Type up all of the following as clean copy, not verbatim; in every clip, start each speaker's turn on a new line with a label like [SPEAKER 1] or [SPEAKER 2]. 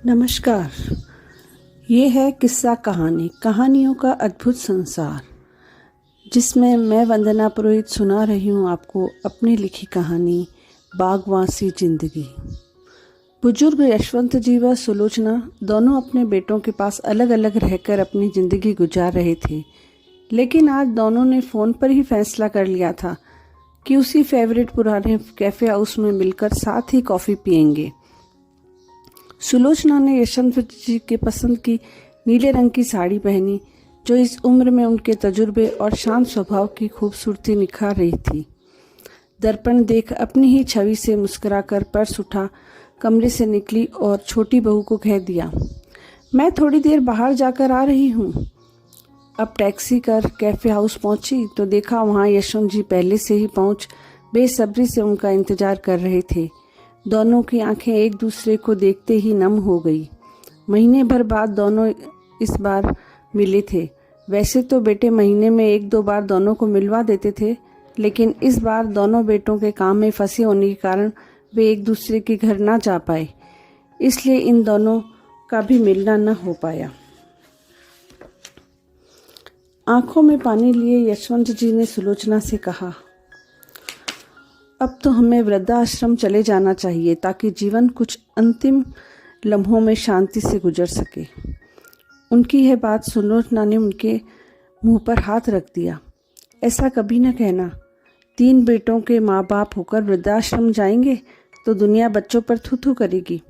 [SPEAKER 1] नमस्कार। ये है किस्सा कहानी कहानियों का अद्भुत संसार, जिसमें मैं वंदना पुरोहित सुना रही हूँ आपको अपनी लिखी कहानी बागवासी जिंदगी। बुजुर्ग यशवंत जी व सुलोचना दोनों अपने बेटों के पास अलग अलग रहकर अपनी ज़िंदगी गुजार रहे थे, लेकिन आज दोनों ने फ़ोन पर ही फैसला कर लिया था कि उसी फेवरेट पुराने कैफ़े हाउस में मिलकर साथ ही कॉफ़ी पिएंगे। सुलोचना ने यशवंत जी के पसंद की नीले रंग की साड़ी पहनी, जो इस उम्र में उनके तजुर्बे और शांत स्वभाव की खूबसूरती निखार रही थी। दर्पण देख अपनी ही छवि से मुस्कुराकर पर्स उठा कमरे से निकली और छोटी बहू को कह दिया, मैं थोड़ी देर बाहर जाकर आ रही हूँ। अब टैक्सी कर कैफ़े हाउस पहुंची तो देखा वहाँ यशवंत जी पहले से ही पहुँच बेसब्री से उनका इंतजार कर रहे थे। दोनों की आंखें एक दूसरे को देखते ही नम हो गई। महीने भर बाद दोनों इस बार मिले थे। वैसे तो बेटे महीने में एक दो बार दोनों को मिलवा देते थे, लेकिन इस बार दोनों बेटों के काम में फंसे होने के कारण वे एक दूसरे के घर ना जा पाए, इसलिए इन दोनों का भी मिलना न हो पाया। आंखों में पानी लिए यशवंत जी ने सुलोचना से कहा, अब तो हमें वृद्धाश्रम चले जाना चाहिए ताकि जीवन कुछ अंतिम लम्हों में शांति से गुजर सके। उनकी यह बात सुलोचना ने उनके मुंह पर हाथ रख दिया। ऐसा कभी न कहना। 3 बेटों के माँ बाप होकर वृद्धाश्रम जाएंगे तो दुनिया बच्चों पर थू थू करेगी।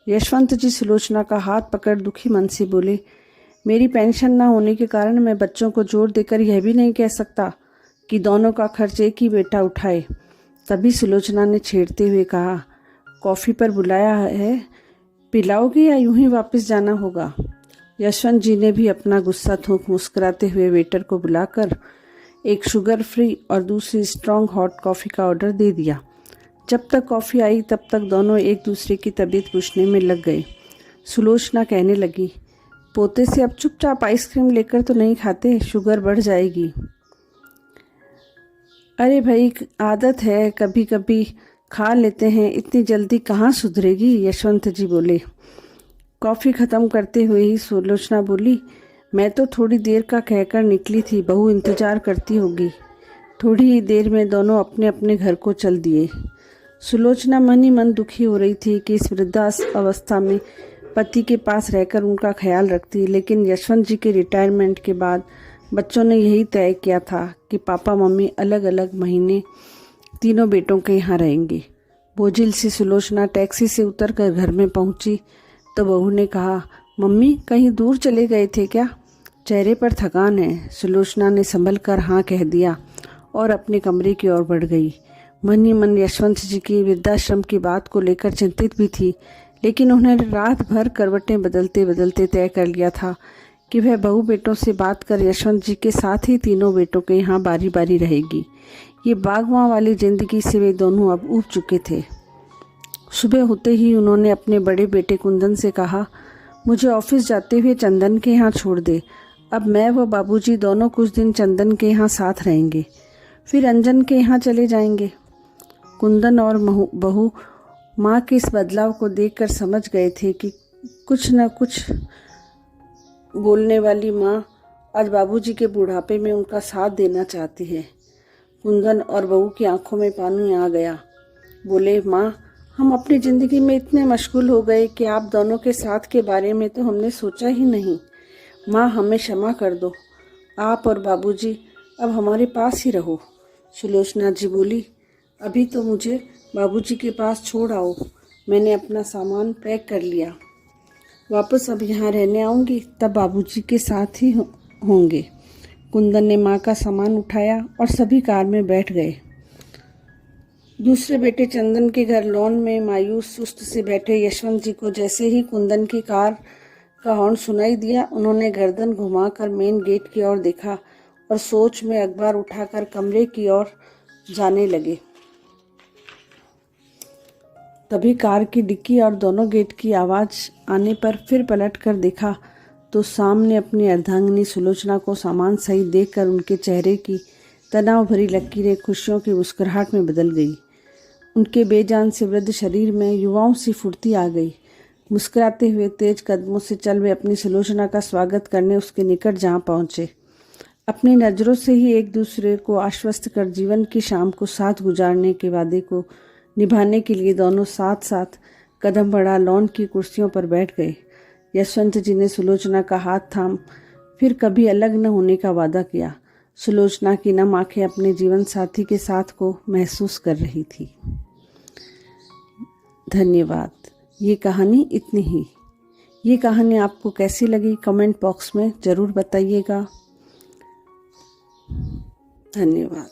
[SPEAKER 1] यशवंत जी सुलोचना का हाथ पकड़ दुखी मन से बोले, मेरी पेंशन न होने के कारण मैं बच्चों को जोर देकर यह भी नहीं कह सकता कि दोनों का खर्च एक ही बेटा उठाए। तभी सुलोचना ने छेड़ते हुए कहा, कॉफ़ी पर बुलाया है, पिलाओगी या यूं ही वापस जाना होगा। यशवंत जी ने भी अपना गुस्सा थूक मुस्कुराते हुए वेटर को बुलाकर एक शुगर फ्री और दूसरी स्ट्रॉन्ग हॉट कॉफ़ी का ऑर्डर दे दिया। जब तक कॉफ़ी आई तब तक दोनों एक दूसरे की तबीयत पूछने में लग गए। सुलोचना कहने लगी, पोते से अब चुपचाप आइसक्रीम लेकर तो नहीं खाते, शुगर बढ़ जाएगी। अरे भाई, आदत है, कभी कभी खा लेते हैं, इतनी जल्दी कहाँ सुधरेगी। यशवंत जी बोले। कॉफ़ी ख़त्म करते हुए ही सुलोचना बोली, मैं तो थोड़ी देर का कहकर निकली थी, बहू इंतज़ार करती होगी। थोड़ी ही देर में दोनों अपने अपने घर को चल दिए। सुलोचना मन ही मन दुखी हो रही थी कि इस वृद्धावस्था में पति के पास रहकर उनका ख्याल रखती, लेकिन यशवंत जी के रिटायरमेंट के बाद बच्चों ने यही तय किया था कि पापा मम्मी अलग अलग महीने तीनों बेटों के यहाँ रहेंगे। बोझिल सी सुलोचना टैक्सी से उतरकर घर में पहुंची तो बहू ने कहा, मम्मी कहीं दूर चले गए थे क्या? चेहरे पर थकान है। सुलोचना ने संभल कर हाँ कह दिया और अपने कमरे की ओर बढ़ गई। मन ही मन यशवंत जी की वृद्धाश्रम की बात को लेकर चिंतित भी थी, लेकिन उन्होंने रात भर करवटें बदलते बदलते तय कर लिया था कि वह बहू बेटों से बात कर यशवंत जी के साथ ही तीनों बेटों के यहाँ बारी बारी रहेगी। ये बागवां वाली जिंदगी से वे दोनों अब ऊब चुके थे। सुबह होते ही उन्होंने अपने बड़े बेटे कुंदन से कहा, मुझे ऑफिस जाते हुए चंदन के यहाँ छोड़ दे। अब मैं व बाबूजी दोनों कुछ दिन चंदन के यहाँ साथ रहेंगे, फिर अंजन के यहाँ चले जाएंगे। कुंदन और बहू माँ के इस बदलाव को देखकर समझ गए थे कि कुछ न कुछ बोलने वाली माँ आज बाबूजी के बुढ़ापे में उनका साथ देना चाहती है। कुंदन और बहू की आंखों में पानी आ गया। बोले, माँ, हम अपनी ज़िंदगी में इतने मशगूल हो गए कि आप दोनों के साथ के बारे में तो हमने सोचा ही नहीं। माँ, हमें क्षमा कर दो, आप और बाबूजी अब हमारे पास ही रहो। सुलोचना जी बोली, अभी तो मुझे बाबूजी के पास छोड़ आओ, मैंने अपना सामान पैक कर लिया, वापस अब यहाँ रहने आऊँगी तब बाबूजी के साथ ही होंगे। कुंदन ने माँ का सामान उठाया और सभी कार में बैठ गए। दूसरे बेटे चंदन के घर लॉन में मायूस सुस्त से बैठे यशवंत जी को जैसे ही कुंदन की कार का हॉर्न सुनाई दिया, उन्होंने गर्दन घुमाकर मेन गेट की ओर देखा और सोच में अखबार उठाकर कमरे की ओर जाने लगे। तभी कार की डिक्की और दोनों गेट की आवाज़ आने पर फिर पलट कर देखा तो सामने अपनी अर्धांगिनी सुलोचना को सामान सही देखकर उनके चेहरे की तनाव भरी लकीरें खुशियों की मुस्कुराहट में बदल गई। उनके बेजान से वृद्ध शरीर में युवाओं सी फुर्ती आ गई। मुस्कुराते हुए तेज कदमों से चल वे अपनी सुलोचना का स्वागत करने उसके निकट जहाँ पहुँचे। अपनी नज़रों से ही एक दूसरे को आश्वस्त कर जीवन की शाम को साथ गुजारने के वादे को निभाने के लिए दोनों साथ साथ कदम बढ़ा लॉन की कुर्सियों पर बैठ गए। यशवंत जी ने सुलोचना का हाथ थाम फिर कभी अलग न होने का वादा किया। सुलोचना की नम आंखें अपने जीवन साथी के साथ को महसूस कर रही थी। धन्यवाद। ये कहानी इतनी ही। ये कहानी आपको कैसी लगी कमेंट बॉक्स में ज़रूर बताइएगा। धन्यवाद।